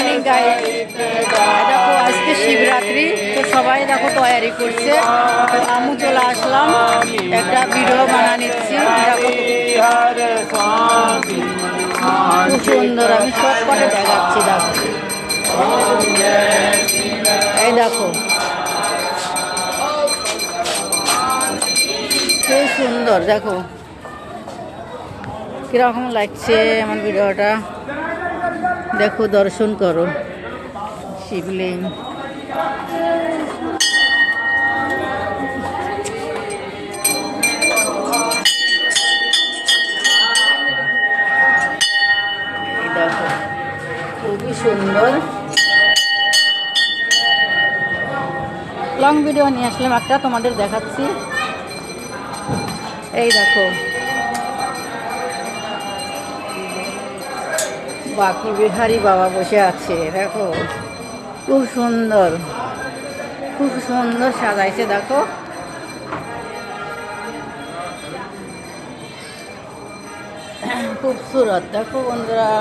Morning guys. দেখো আজকে শিবরাত্রি, তো সবাই দেখো তৈরি করছে। তো আমি চলে আসলাম, একটা ভিডিও বানা নিচ্ছি। দেখো খুব সুন্দর, আমি সব করে দেখাচ্ছি। দেখো এই দেখো খুব সুন্দর, দেখো কিরকম লাগছে আমার ভিডিওটা। দেখো দর্শন করো শিবলিঙ্গ। দেখো খুবই সুন্দর। লং ভিডিও নিয়ে আসলাম একটা, তোমাদের দেখাচ্ছি। এই দেখো বাকি বিহারি বাবা বসে আছে। দেখো খুব সুন্দর, খুব সুন্দর সাজাইছে। দেখো খুবসুরত। দেখো বন্ধুরা,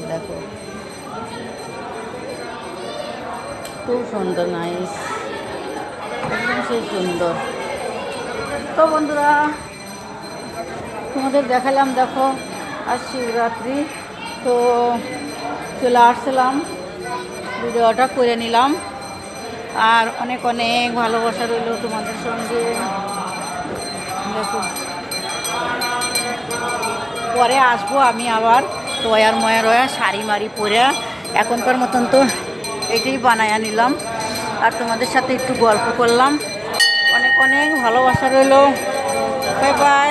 দেখো খুব সুন্দর, নাইস, একদম সেই সুন্দর। তো বন্ধুরা তোমাদের দেখালাম। দেখো আজ শিবরাত্রি, তো চলে আসলাম, ভিডিওটা করে নিলাম। আর অনেক অনেক ভালোবাসা রইল তোমাদের সঙ্গে। দেখো পরে আসবো আমি আবার তয়ার ময়া শাড়ি মারি পরে। এখনকার মতন তো এটাই বানায়া নিলাম, আর তোমাদের সাথে একটু গল্প করলাম। অনেক অনেক ভালোবাসা রইল। Bye bye.